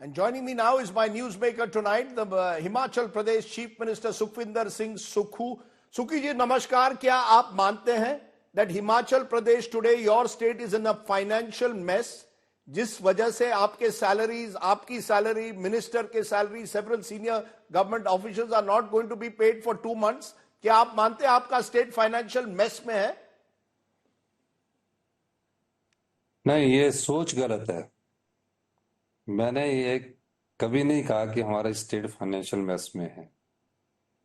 And joining me now is my newsmaker tonight, the Himachal Pradesh Chief Minister Sukhvinder Singh Sukhu. Sukhi ji, namaskar. क्या आप मानते हैं that Himachal Pradesh today, your state is in a financial mess, जिस वजह से आपके salaries, आपकी salary, minister के salary, several senior government officials are not going to be paid for 2 months? क्या आप मानते हैं आपका state financial mess में है? नहीं, ये सोच गलत है। मैंने ये कभी नहीं कहा कि हमारा स्टेट फाइनेंशियल मेस में है।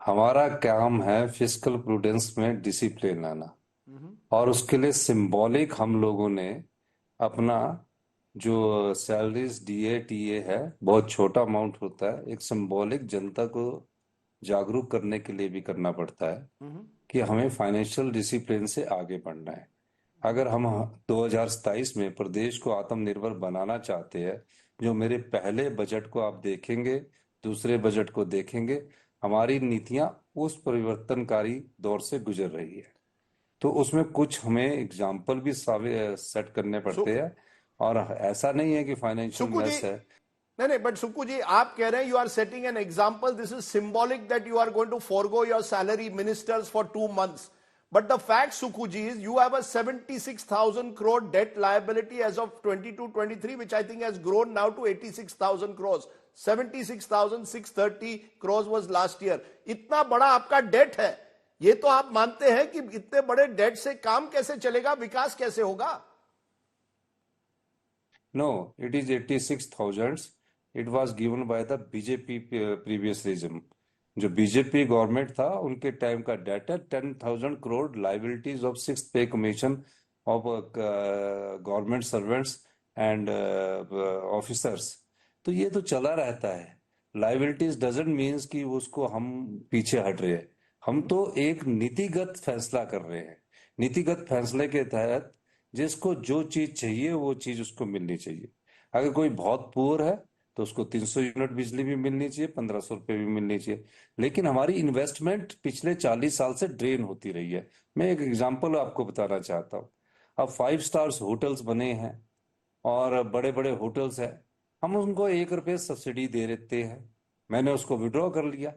हमारा काम है फिस्कल प्रूडेंस में डिसिप्लिन लाना, और उसके लिए सिंबॉलिक हम लोगों ने अपना जो सैलरीज डीए टीए है, बहुत छोटा अमाउंट होता है, एक सिंबॉलिक जनता को जागरूक करने के लिए भी करना पड़ता है कि हमें फाइनेंशियल डिसिप्लिन से आगे बढ़ना है। अगर हम 2027 में प्रदेश को आत्मनिर्भर बनाना चाहते हैं, जो मेरे पहले बजट को आप देखेंगे, दूसरे बजट को देखेंगे, हमारी नीतियां उस परिवर्तनकारी दौर से गुजर रही है। तो उसमें कुछ हमें एग्जाम्पल भी सेट करने पड़ते हैं, और ऐसा नहीं है कि फाइनेंशियल मेस है। नहीं, बट सुक्कू जी, आप कह रहे हैं you are setting an example, this is symbolic that you are going to forgo your salary ministers for 2 months. But the fact, Sukhu ji, is you have a 76,000 crore debt liability as of 22-23, which I think has grown now to 86,000 crores. 76,630 crores was last year. इतना बड़ा आपका date है, ये तो आप मानते हैं कि इतने बड़े डेट से काम कैसे चलेगा, विकास कैसे होगा? No, it is 86,000. It was given by the BJP previous regime. जो बीजेपी गवर्नमेंट था उनके टाइम का डेट है 10,000 करोड़ लाइबिलिटीज ऑफ 6th पे commission of government servants and officers. तो ये तो चला रहता है। लाइबिलिटीज डजंट मीन्स कि उसको हम पीछे हट रहे हैं। हम तो एक नीतिगत फैसला कर रहे हैं। नीतिगत फैसले के तहत जिसको जो चीज चाहिए वो चीज उसको मिलनी चाहिए। अगर कोई बहुत पुअर है तो उसको 300 यूनिट बिजली भी मिलनी चाहिए, 1500 रुपये भी मिलनी चाहिए। लेकिन हमारी इन्वेस्टमेंट पिछले 40 साल से ड्रेन होती रही है। मैं एक एग्जांपल आपको बताना चाहता हूँ। अब 5 स्टार्स होटल्स बने हैं और बड़े बड़े होटल्स हैं, हम उनको 1 रुपये सब्सिडी दे देते हैं। मैंने उसको विड्रॉ कर लिया।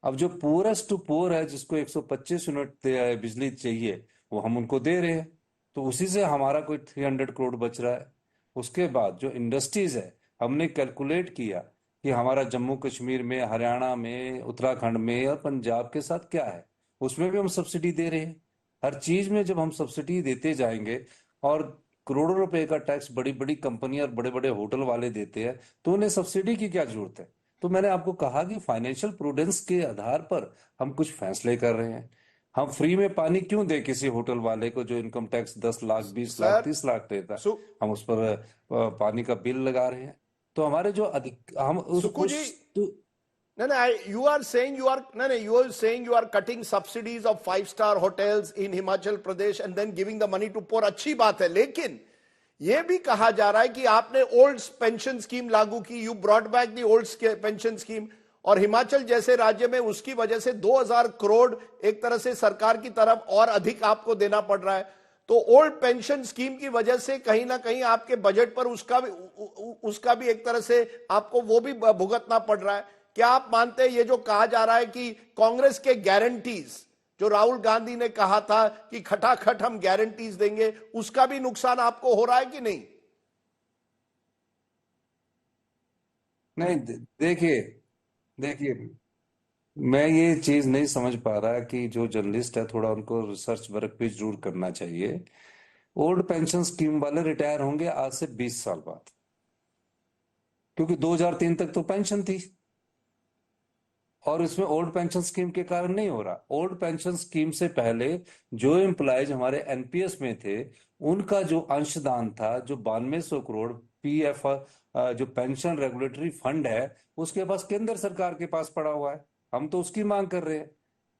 अब जो पुअरेस्ट टू पुअर है, जिसको 125 यूनिट बिजली चाहिए, वो हम उनको दे रहे हैं। तो उसी से हमारा कोई 300 करोड़ बच रहा है। उसके बाद जो इंडस्ट्रीज है, हमने कैलकुलेट किया कि हमारा जम्मू कश्मीर में, हरियाणा में, उत्तराखंड में और पंजाब के साथ क्या है, उसमें भी हम सब्सिडी दे रहे हैं। हर चीज में जब हम सब्सिडी देते जाएंगे और करोड़ों रुपए का टैक्स बड़ी बड़ी कंपनी और बड़े बड़े होटल वाले देते हैं, तो उन्हें सब्सिडी की क्या जरूरत है? तो मैंने आपको कहा कि फाइनेंशियल प्रूडेंस के आधार पर हम कुछ फैसले कर रहे हैं। हम फ्री में पानी क्यों दे किसी होटल वाले को जो इनकम टैक्स 10 लाख, 20 लाख, 30 लाख देता है? हम उस पर पानी का बिल लगा रहे हैं। तो हमारे जो हम you are saying you are cutting subsidies of 5-star hotels in Himachal Pradesh and then giving the money to poor. अच्छी बात है, लेकिन ये भी कहा जा रहा है कि आपने ओल्ड पेंशन स्कीम लागू की, you brought back the old pension scheme, और हिमाचल जैसे राज्य में उसकी वजह से 2000 करोड़ एक तरह से सरकार की तरफ और अधिक आपको देना पड़ रहा है। तो ओल्ड पेंशन स्कीम की वजह से कहीं ना कहीं आपके बजट पर उसका भी एक तरह से आपको वो भी भुगतना पड़ रहा है। क्या आप मानते हैं ये जो कहा जा रहा है कि कांग्रेस के गारंटीज, जो राहुल गांधी ने कहा था कि खटाखट हम गारंटीज देंगे, उसका भी नुकसान आपको हो रहा है कि नहीं? नहीं, देखिए, मैं ये चीज नहीं समझ पा रहा कि जो जर्नलिस्ट है, थोड़ा उनको रिसर्च वर्क भी जरूर करना चाहिए। ओल्ड पेंशन स्कीम वाले रिटायर होंगे आज से 20 साल बाद, क्योंकि 2003 तक तो पेंशन थी, और इसमें ओल्ड पेंशन स्कीम के कारण नहीं हो रहा। ओल्ड पेंशन स्कीम से पहले जो एम्प्लॉयज हमारे एनपीएस में थे, उनका जो अंशदान था, जो 9200 करोड़ पीएफ जो पेंशन रेगुलेटरी फंड है, उसके पास केंद्र सरकार के पास पड़ा हुआ है। हम तो उसकी मांग कर रहे हैं।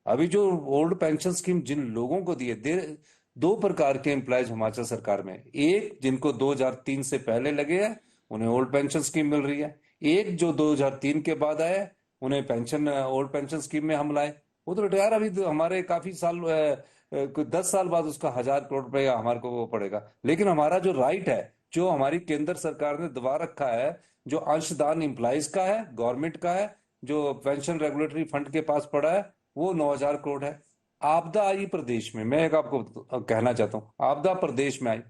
अभी जो ओल्ड पेंशन स्कीम जिन लोगों को दी है, 2 प्रकार के एम्प्लॉयज हिमाचल सरकार में। एक, जिनको 2003 से पहले लगे हैं, उन्हें ओल्ड पेंशन स्कीम मिल रही है। एक जो 2003 के बाद आए, उन्हें पेंशन ओल्ड पेंशन स्कीम में हम लाए, वो तो रिटायर अभी तो हमारे काफी साल 10 साल बाद उसका 1000 करोड़ रुपया हमारे को वो पड़ेगा। लेकिन हमारा जो राइट है, जो हमारी केंद्र सरकार ने दबा रखा है जो अंशदान एम्प्लॉइज का है, गवर्नमेंट का है, जो पेंशन रेगुलेटरी फंड के पास पड़ा है, वो 9,000 करोड़ है। आपदा आई प्रदेश में, मैं एक आपको कहना चाहता हूँ, आपदा प्रदेश में आई,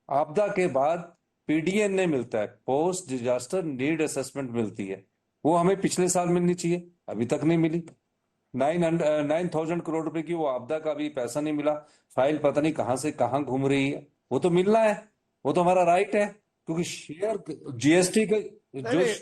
आपदा के बाद पीडीएन मिलता है, पोस्ट डिजास्टर नीड असेसमेंट मिलती है, वो हमें पिछले साल मिलनी चाहिए, अभी तक नहीं मिली। 9,000 करोड़ रुपए की वो आपदा का भी पैसा नहीं मिला। फाइल पता नहीं कहां से कहां घूम रही है, वो तो मिलना है, वो तो हमारा राइट है, क्योंकि शेयर जीएसटी का नहीं जो नहीं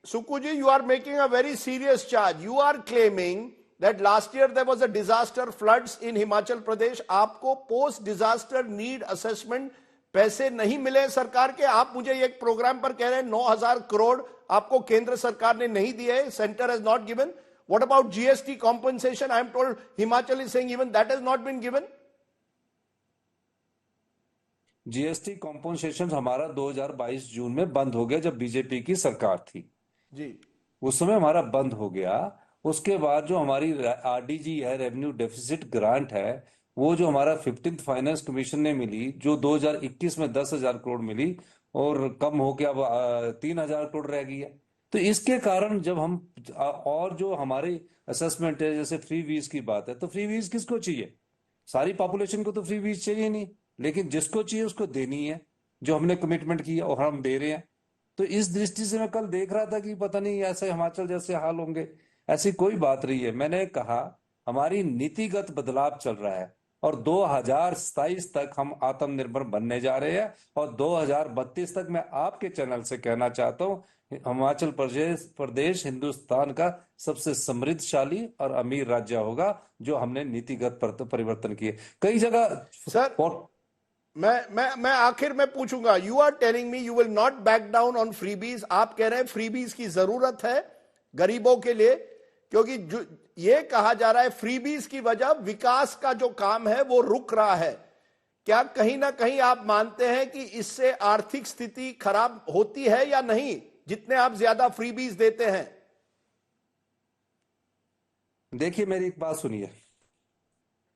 सुक्कू जी, you are making a very serious charge. You are claiming that last year there was a disaster floods in Himachal Pradesh. आपको पोस्ट डिजास्टर नीड असेसमेंट पैसे नहीं मिले सरकार के। आप मुझे एक प्रोग्राम पर कह रहे हैं 9,000 करोड़ आपको केंद्र सरकार ने नहीं दिए, centre has not given. What about GST compensation? I am told Himachal is saying even that has not been given. GST compensation हमारा 2022 जून में बंद हो गया, जब बीजेपी की सरकार थी, जी उस समय हमारा बंद हो गया। उसके बाद जो हमारी आरडीजी है, रेवेन्यू डेफिसिट ग्रांट है, वो जो हमारा 15th फाइनेंस कमीशन ने मिली, जो 2021 में 10,000 करोड़ मिली और कम हो के अब 3,000 करोड़ रह गई है। तो इसके कारण जब हम और जो हमारी असेसमेंट है, जैसे फ्री वीज की बात है, तो फ्री वीज किसको चाहिए? सारी पॉपुलेशन को तो फ्री वीज चाहिए नहीं, लेकिन जिसको चाहिए उसको देनी है, जो हमने कमिटमेंट किया और हम दे रहे हैं। तो इस दृष्टि से मैं कल देख रहा था कि पता नहीं ऐसे हिमाचल जैसे हाल होंगे, ऐसी कोई बात नहीं है। मैंने कहा हमारी नीतिगत बदलाव चल रहा है और 2027 तक हम आत्मनिर्भर बनने जा रहे हैं, और 2032 तक मैं आपके चैनल से कहना चाहता हूं, हिमाचल प्रदेश हिंदुस्तान का सबसे समृद्धशाली और अमीर राज्य होगा, जो हमने नीतिगत परिवर्तन किए कई जगह। सर, मैं आखिर में पूछूंगा, you are telling me you will not back down on freebies. आप कह रहे हैं फ्रीबीज की जरूरत है गरीबों के लिए, क्योंकि जो ये कहा जा रहा है फ्रीबीज की वजह विकास का जो काम है वो रुक रहा है। क्या कहीं ना कहीं आप मानते हैं कि इससे आर्थिक स्थिति खराब होती है या नहीं, जितने आप ज्यादा फ्रीबीज देते हैं? देखिए, मेरी एक बात सुनिए,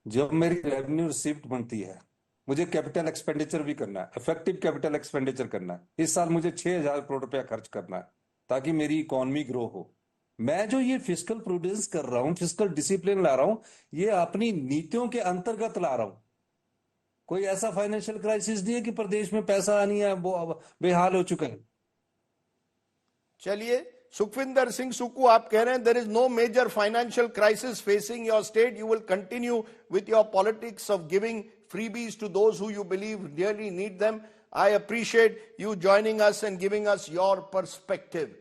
जब मेरी रेवेन्यू रिसिप्ट बनती है, मुझे कैपिटल एक्सपेंडिचर भी करना है, इफेक्टिव कैपिटल एक्सपेंडिचर करना है। इस साल मुझे 6,000 करोड़ रुपया खर्च करना है ताकि मेरी इकोनॉमी ग्रो हो। मैं जो ये फिस्कल प्रूडेंस कर रहा हूं, फिस्कल डिसिप्लिन ला रहा हूं, ये अपनी नीतियों के अंतर्गत ला रहा हूं। कोई ऐसा फाइनेंशियल क्राइसिस नहीं है कि प्रदेश में पैसा नहीं है, वो बेहाल हो चुका है। चलिए, सुखविंदर सिंह सुक्कू, आप कह रहे हैं there is no major financial crisis facing your state, you will continue with your politics of giving freebies to those who you believe really need them. I appreciate you joining us and giving us your perspective.